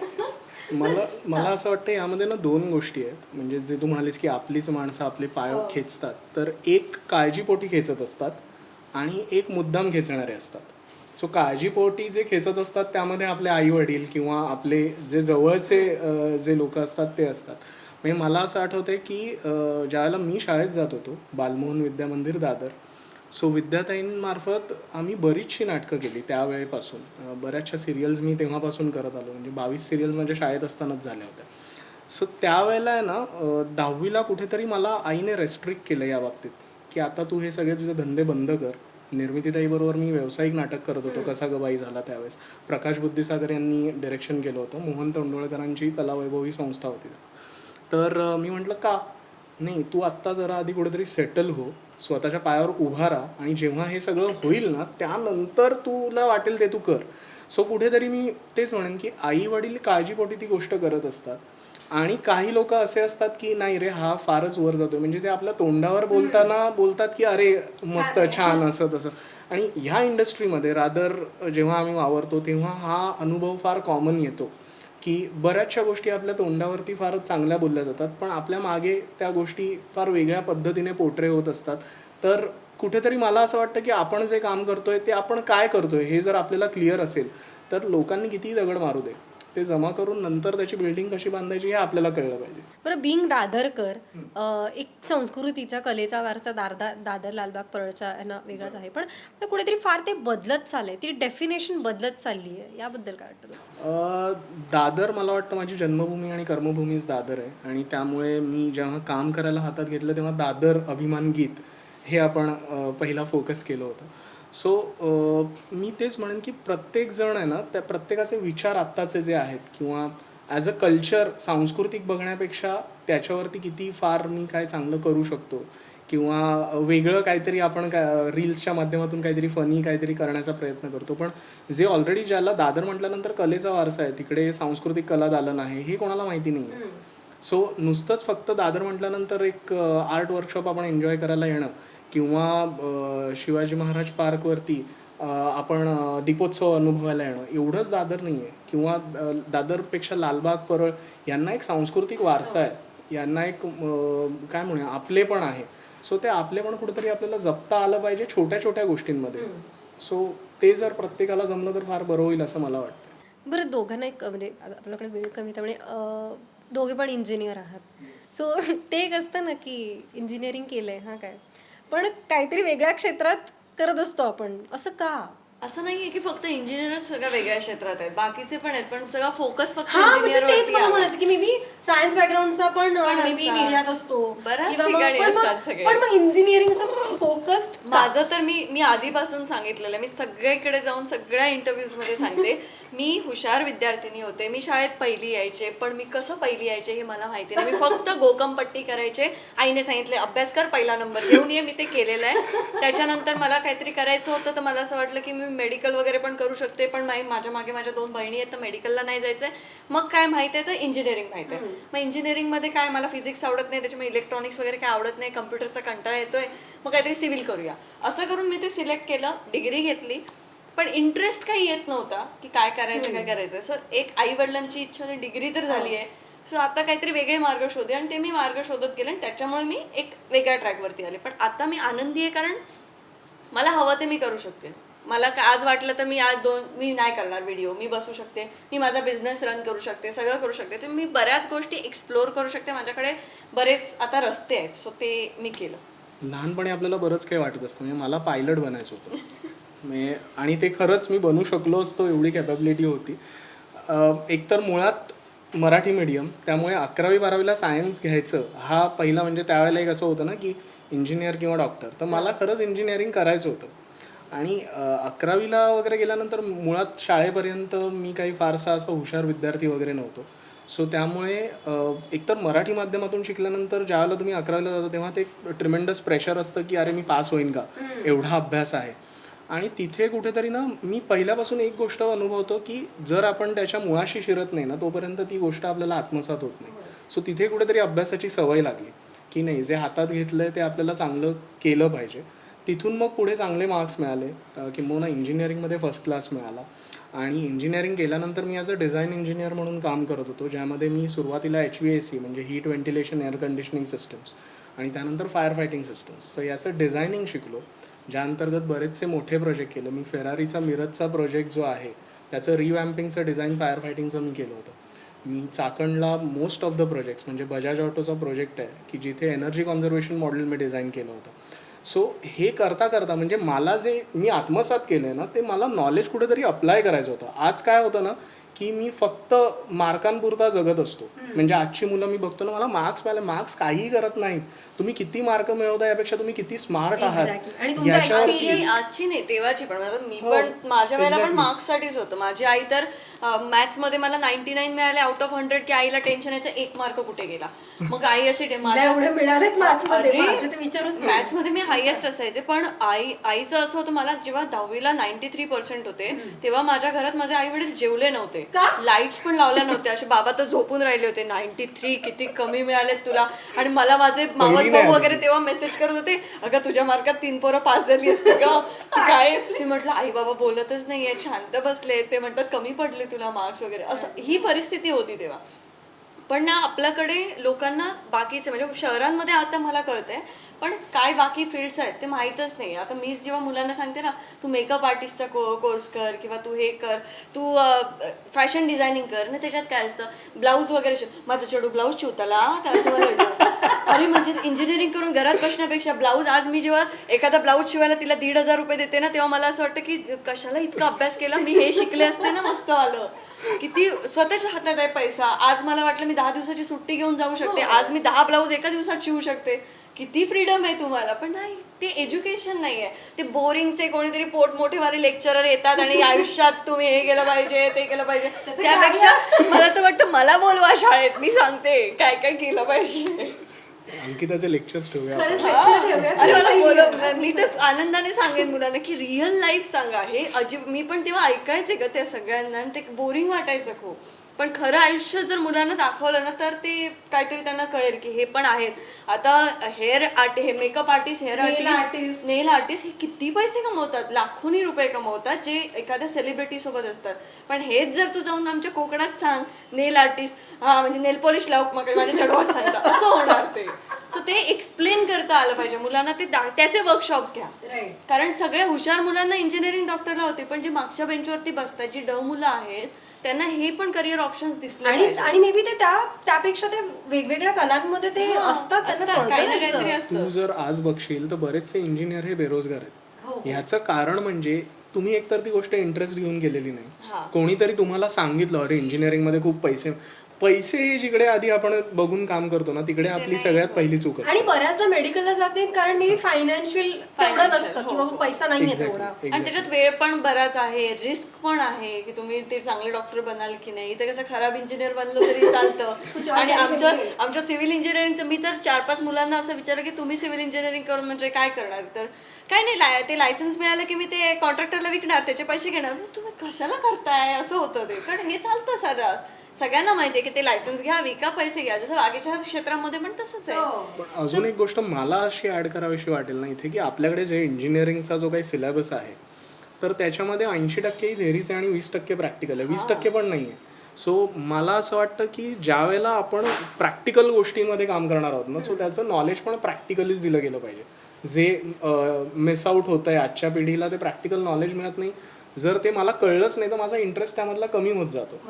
मला असं वाटतं यामध्ये ना 2 गोष्टी आहेत. म्हणजे जे तू म्हणालीस की आपलीच माणसं आपले पाय खेचतात, तर एक काळजीपोटी खेचत असतात आणि एक मुद्दाम खेचणारे असतात. सो काळजीपोटी जे खेचत असतात त्यामध्ये आपले आई वडील किंवा आपले जे जवळचे जे लोक असतात ते असतात. म्हणजे मला असं आठवतंय की ज्यावेळेला मी शाळेत जात होतो, बालमोहन विद्या मंदिर दादर, सो विद्याताईंमार्फत आम्ही बरीचशी नाटकं केली त्यावेळेपासून. बऱ्याचशा सिरियल्स मी तेव्हापासून करत आलो, म्हणजे 22 सिरियल्स माझ्या शाळेत असतानाच झाल्या होत्या. सो त्यावेळेला आहे ना 10वीला कुठेतरी मला आईने रेस्ट्रिक्ट केलं या बाबतीत, की आता तू हे सगळे तुझे धंदे बंद कर. निर्मितीताईबरोबर मी व्यावसायिक नाटक करत होतो, कसा गबाई झाला त्यावेळेस. प्रकाश बुद्धिसागर यांनी डिरेक्शन केलं होतं, मोहन तोंडोळकरांची कलावैभव ही संस्था होती. तर मी म्हटलं का नाही, तू आत्ता जरा आधी कुठेतरी सेटल हो, स्वतःच्या पायावर उभा राहा आणि जेव्हा हे सगळं होईल ना त्यानंतर तुला वाटेल ते तू कर. सो कुठेतरी मी तेच म्हणेन की आई वडील काळजीपोटी ती गोष्ट करत असतात आणि काही लोक असे असतात की नाही रे हा फारच वर जातोय, म्हणजे ते आपल्या तोंडावर बोलताना बोलतात की अरे मस्त छान असं तसं. आणि ह्या इंडस्ट्रीमध्ये रादर जेव्हा आम्ही वावरतो तेव्हा हा अनुभव फार कॉमन येतो की बऱ्याचशा गोष्टी आपल्या तोंडावरती फार चांगल्या बोलल्या जातात, पण आपल्या मागे त्या गोष्टी फार वेगळ्या पद्धतीने पोट्रे होत असतात. तर कुठेतरी मला असं वाटतं की आपण जे काम करतोय ते आपण काय करतोय हे जर आपल्याला क्लिअर असेल तर लोकांनी कितीही दगड मारू दे, ते जमा करून नंतर त्याची बिल्डिंग कशी बांधायची हे आपल्याला कळलं पाहिजे. बरं, बिंग दादरकर एक संस्कृतीचा कलेचा वारसा दादर लालबाग परळचा यांना वेगळाच आहे, पण आता कुठेतरी फार ते बदलत चाललंय, ती डेफिनेशन बदलत चालली आहे, याबद्दल काय वाटतं? दादर मला वाटतं माझी जन्मभूमी आणि कर्मभूमीच दादर आहे आणि त्यामुळे मी जेव्हा काम करायला हातात घेतलं तेव्हा दादर अभिमान गीत हे आपण पहिला फोकस केलं होतं. सो मी तेच म्हणेन की प्रत्येकजण आहे ना, त्या प्रत्येकाचे विचार आत्ताचे जे आहेत किंवा ॲज अ कल्चर सांस्कृतिक बघण्यापेक्षा त्याच्यावरती किती फार मी काय चांगलं करू शकतो किंवा वेगळं काहीतरी आपण रील्सच्या माध्यमातून काहीतरी फनी काहीतरी करण्याचा प्रयत्न करतो. पण जे ऑलरेडी ज्याला दादर म्हटल्यानंतर कलेचा वारसा आहे, तिकडे सांस्कृतिक कला दालन आहे, हे कोणाला माहिती नाही आहे. सो नुसतंच फक्त दादर म्हटल्यानंतर एक आर्ट वर्कशॉप आपण एन्जॉय करायला येणं किंवा शिवाजी महाराज पार्कवरती आपण दीपोत्सव अनुभवायला येणं एवढंच दादर नाही आहे. किंवा दादरपेक्षा लालबाग परळ यांना एक सांस्कृतिक वारसा आहे, यांना एक काय म्हणूया आपले पण आहे. सो ते आपले पण कुठेतरी आपल्याला जपता आलं पाहिजे छोट्या छोट्या गोष्टींमध्ये. सो ते जर प्रत्येकाला जमलं तर फार बरं होईल असं मला वाटतं. बरं दोघांना एक म्हणजे आपल्याकडे वेळ कमी त्यामुळे दोघे पण इंजिनियर आहात सो ते एक असतं ना की इंजिनिअरिंग केलं आहे हां काय पण काहीतरी वेगळ्या क्षेत्रात करत असतो आपण असं का असं नाहीये की फक्त इंजिनियरच सगळ्या वेगळ्या क्षेत्रात आहेत, बाकीचे पण आहेत, पण सगळा फोकस फक्त हा म्हणजे इंजिनियर तेच मला म्हणायचं की मे बी सायन्स बॅकग्राऊंडचा पण मे बी असतात. मीडियात असतो बऱ्याच किंवा मग- ठिकाणी पण असतात मग- सगळे. पण मग इंजिनिअरिंग असं फोकस्ड माझं तर मी आधीपासून सांगितलेलं, मी सगळीकडे जाऊन सगळ्या इंटरव्ह्यूज मध्ये सांगते, मी हुशार विद्यार्थिनी होते, मी शाळेत पहिली यायचे, पण मी कसं पहिली यायचे हे मला माहिती नाही. मी फक्त गोकमपट्टी करायचे, आईने सांगितले अभ्यास कर, पहिला नंबर घेऊन ये, मी ते केलेलं आहे. त्याच्यानंतर मला काहीतरी करायचं होतं तर मला असं वाटलं की मी मेडिकल वगैरे पण करू शकते, पण माझ्या मागे माझ्या 2 बहिणी आहेत तर मेडिकलला नाही जायचंय. मग काय माहित आहे तर इंजिनिअरिंग माहित आहे. मग इंजिनिअरिंगमध्ये काय, मला फिजिक्स आवडत नाही, त्याच्यामुळे इलेक्ट्रॉनिक्स वगैरे काय आवडत नाही, कम्प्युटरचा कंटाळा येतोय, मग काहीतरी सिव्हिल करूया असं करून मी ते सिलेक्ट केलं, डिग्री घेतली. पण इंटरेस्ट काही येत नव्हता की काय करायचं काय करायचं. सो एक आई वडिलांची इच्छा होती, डिग्री तर झाली आहे, सो आता काहीतरी वेगळे मार्ग शोधे, आणि ते मी मार्ग शोधत गेले आणि त्याच्यामुळे मी एक वेगळ्या ट्रॅकवरती आले. पण आता मी आनंदी आहे कारण मला हवं ते मी करू शकते. मला आज वाटलं तर मी नाही करणार व्हिडिओ, मी बसू शकते, मी माझा बिझनेस रन करू शकते, सगळं करू शकते, तर मी बऱ्याच गोष्टी एक्सप्लोअर करू शकते. माझ्याकडे बरेच आता रस्ते आहेत, सो ते मी केलं. लहानपणी आपल्याला बरंच काही वाटत असतं. म्हणजे मला पायलट बनायचं होतं म्हणजे, आणि ते खरंच मी बनू शकलो असतो, एवढी कॅपॅबिलिटी होती. एकतर मुळात मराठी मीडियम, त्यामुळे 11वी-12वीला सायन्स घ्यायचं हा पहिला, म्हणजे त्यावेळेला एक असं होतं ना की इंजिनियर किंवा डॉक्टर. तर मला खरंच इंजिनिअरिंग करायचं होतं. आणि 11वीला वगैरे गेल्यानंतर मुळात शाळेपर्यंत मी काही फारसा असा हुशार विद्यार्थी वगैरे नव्हतो. सो त्यामुळे एकतर मराठी माध्यमातून शिकल्यानंतर ज्यावेळेला तुम्ही 11वीला जाता तेव्हा ते ट्रिमेंडस प्रेशर असतं की अरे मी पास होईन का, एवढा अभ्यास आहे. आणि तिथे कुठेतरी ना मी पहिल्यापासून एक गोष्ट अनुभवतो की जर आपण त्याच्या मुळाशी शिरत नाही ना तोपर्यंत ती गोष्ट आपल्याला आत्मसात होत नाही. सो तिथे कुठेतरी अभ्यासाची सवय लागली की नाही, जे हातात घेतलंय ते आपल्याला चांगलं केलं पाहिजे. तिथून मग पुढे चांगले मार्क्स मिळाले, किंबहुना इंजिनिअरिंगमध्ये फर्स्ट क्लास मिळाला. आणि इंजिनिअरिंग केल्यानंतर मी ॲज अ डिझाईन इंजिनियर म्हणून काम करत होतो, ज्यामध्ये मी सुरुवातीला HVAC म्हणजे heat ventilation air conditioning systems आणि त्यानंतर फायर फायटिंग सिस्टम्स, सो याचं डिझायनिंग शिकलो, ज्या अंतर्गत बरेचसे मोठे प्रोजेक्ट केले. मी फेरारीचा मिरजचा प्रोजेक्ट जो आहे त्याचं रिवॅम्पिंगचं डिझाईन फायर फायटिंगचं मी केलं होतं. मी चाकणला मोस्ट ऑफ द प्रोजेक्ट्स म्हणजे बजाज ऑटोचा प्रोजेक्ट आहे की जिथे एनर्जी कॉन्झर्वेशन मॉडेल मी डिझाईन केलं होतं. सो हे करता करता म्हणजे मला जे मी आत्मसात केलं आहे ना ते मला नॉलेज कुठेतरी अप्लाय करायचं होतं. आज काय होतं ना की मी फक्त मार्कांपुरता जगत असतो. म्हणजे आजची मुलं मी बघतो ना, मला मार्क्स काहीही करत नाहीत. तुम्ही किती मार्क मिळवता यापेक्षा तुम्ही किती स्मार्ट आहात आणि तुमचा याच्यावर. आजची नाही तेव्हाची पण, मी पण माझ्या वेळेला पण मार्क्ससाठीच होतं. माझी आई तर मॅथ्स मध्ये मला 99 मिळाले आउट ऑफ 100 की आईला टेन्शन यायचं 1 मार्क कुठे गेला. मग आई अशी मॅथ्स मध्ये मी हायएस्ट असायचे. पण आईचं असं होतं, मला जेव्हा 10वीला 93% होते तेव्हा माझ्या घरात माझे आई वडील जेवले नव्हते, लाईट्स पण लावल्या नव्हत्या, असे बाबा तर झोपून राहिले होते. 93 किती कमी मिळालेत तुला. आणि मला माझे मावस भाऊ वगैरे तेव्हा मेसेज करत होते, अगं तुझ्या मार्कात 3 पोरं पास झाली असते का काय. मी म्हटलं आई बाबा बोलतच नाहीये, शांत बसले, ते म्हणतात कमी पडले तुला मार्क्स वगैरे, असं ही परिस्थिती होती तेव्हा. पण ना आपल्याकडे लोकांना बाकीचे म्हणजे शहरांमध्ये आता मला कळतंय, पण काय बाकी फील्ड्स आहेत ते माहीतच नाही. आता मी जेव्हा मुलांना सांगते ना, तू मेकअप आर्टिस्टचा कोर्स कर किंवा तू हे कर, तू फॅशन डिझायनिंग कर ना, त्याच्यात काय असतं ब्लाऊज वगैरे शिव, माझं चेडू ब्लाऊज शिवताला अरे म्हणजे इंजिनिअरिंग करून घरात बसण्यापेक्षा ब्लाऊज, आज मी जेव्हा एखादा ब्लाऊज शिवायला तिला 1,500 रुपये देते ना तेव्हा मला असं वाटतं की कशाला इतका अभ्यास केला, मी हे शिकले असते ना मस्त आलं. किती स्वतःच्या हातात आहे पैसा. आज मला वाटलं मी 10 दिवसाची सुट्टी घेऊन जाऊ शकते, आज मी 10 ब्लाऊज एका दिवसात शिवू शकते. किती फ्रीडम आहे तुम्हाला. पण नाही, ते एज्युकेशन नाही आहे, ते बोरिंगचे कोणीतरी पोटमोठेवाले लेक्चरर येतात आणि आयुष्यात तुम्ही हे केलं पाहिजे ते केलं पाहिजे. त्यापेक्षा मला तर वाटतं मला बोलवा शाळेत, मी सांगते काय काय केलं पाहिजे. अंकिताचे लेक्चर्स ठेवूया. अरे मला बोलव, मी तर आनंदाने सांगेन मुलांना की रिअल लाईफ सांगा. हे मी पण तेव्हा ऐकायचे का त्या सगळ्यांना, ते बोरिंग वाटायचं खूप. पण खरं आयुष्य जर मुलांना दाखवलं ना तर ते काहीतरी त्यांना कळेल की हे पण आहेत. आता हे मेकअप आर्टिस्ट, हेअर आर्टिस्ट, नेल आर्टिस्ट हे किती पैसे कमवतात, लाखोनी रुपये कमवतात, जे एखाद्या सेलिब्रिटी सोबत असतात. पण हेच जर तू जाऊन आमच्या कोकणात सांग नेल आर्टिस्ट, हा म्हणजे नेल पॉलिश लावू मग माझ्या चढवा सांगता, असं होणार ते. सो ते एक्सप्लेन करता आलं पाहिजे मुलांना. ते त्याचे वर्कशॉप्स घ्या. कारण सगळ्या हुशार मुलांना इंजिनिअरिंग डॉक्टरला होते, पण जे मागच्या बेंचवरती बसतात, जी मुलं आहेत, त्यांना हे पण करिअर ऑप्शन्स दिसले आणि मे बी ते त्यापेक्षा ते वेगवेगळ्या कलांमध्ये ते असतात, त्यांना कळतं काही ना काहीतरी त्यांचं. असतं. तू जर आज बघशील तर बरेचसे इंजिनियर हे बेरोजगार आहेत. ह्याचं कारण म्हणजे तुम्ही एकतर ती गोष्ट इंटरेस्ट घेऊन गेलेली नाही, कोणीतरी तुम्हाला सांगितलं अरे इंजिनिअरिंग मध्ये खूप पैसे हे जिकडे आधी आपण बघून काम करतो ना, तिकडे आपली सगळ्यात पहिली चूक असते. आणि बऱ्याचदा मेडिकलला जात नाहीत कारण मी फायनान्शियल तेवढं नसतं किंवा पैसा नाहीये तेवढा. आणि त्याच्यात वेळ पण बराच आहे, रिस्क पण आहे की तुम्ही ते चांगले डॉक्टर बनाल की नाही. इथे कसं खराब इंजिनियर बनलो तरी चालतं. आणि आमच्या सिव्हिल इंजिनिअरिंगचं मी तर 4-5 मुलांना असं विचारलं की तुम्ही सिव्हिल इंजिनिअरिंग करून म्हणजे काय करणार. तर काय नाही, ते लायसन्स मिळालं की मी ते कॉन्ट्रॅक्टरला विकणार, त्याचे पैसे घेणार. तुम्ही कशाला करताय असं होतं ते. कारण हे चालतं सर्रास, सगळ्यांना माहितीये की ते लायसन्स घ्या, विका, पैसे घ्या. जसं बाकीच्या क्षेत्रामध्ये पण तसंच आहे. पण अजून एक गोष्ट मला अशी ऍड करावीशी वाटेल ना इथे, की आपल्याकडे जे इंजिनिअरिंगचा जो काही सिलेबस आहे तर त्याच्यामध्ये 80% ही थेरीज आहे आणि 20% प्रॅक्टिकल आहे. 20% पण नाही आहे. सो मला असं वाटतं की ज्या वेळेला आपण प्रॅक्टिकल गोष्टींमध्ये काम करणार आहोत ना, सो त्याचं नॉलेज पण प्रॅक्टिकलीच दिलं गेलं पाहिजे. जे मिस आउट होत आहे आजच्या पिढीला, ते प्रॅक्टिकल नॉलेज मिळत नाही. जर ते मला कळलंच नाही तर माझा इंटरेस्ट त्यामधला कमी होत जातो.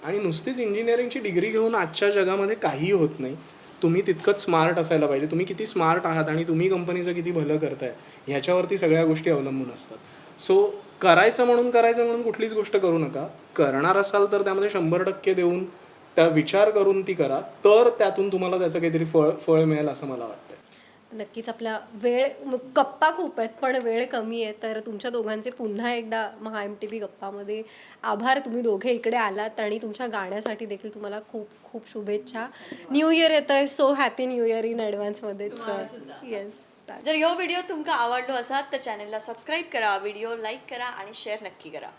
आणि नुसतीच इंजिनिअरिंगची डिग्री घेऊन आजच्या जगामध्ये काहीही होत नाही. तुम्ही तितकंच स्मार्ट असायला पाहिजे. तुम्ही किती स्मार्ट आहात आणि तुम्ही कंपनीचं किती भलं करताय ह्याच्यावरती सगळ्या गोष्टी अवलंबून असतात. सो करायचं म्हणून कुठलीच गोष्ट करू नका. करणार असाल तर त्यामध्ये 100% देऊन त्या विचार करून ती करा, तर त्यातून तुम्हाला त्याचं काहीतरी फळ मिळेल असं मला वाटतं. नक्कीच. आपला गप्पा खूप आहेत पण वेळ कमी आहे, तर तुमच्या दोघांचे पुन्हा एकदा महा MTV गप्पामध्ये आभार. तुम्ही दोघे इकडे आलात आणि तुमच्या गाण्यासाठी देखील तुम्हाला खूप खूप शुभेच्छा. न्यू इयर येत आहे, so happy new year in ॲडव्हान्समध्येच. येस. जर ह्यो व्हिडिओ तुमका आवडलो असाल तर चॅनलला सबस्क्राईब करा, व्हिडिओ लाईक करा आणि शेअर नक्की करा.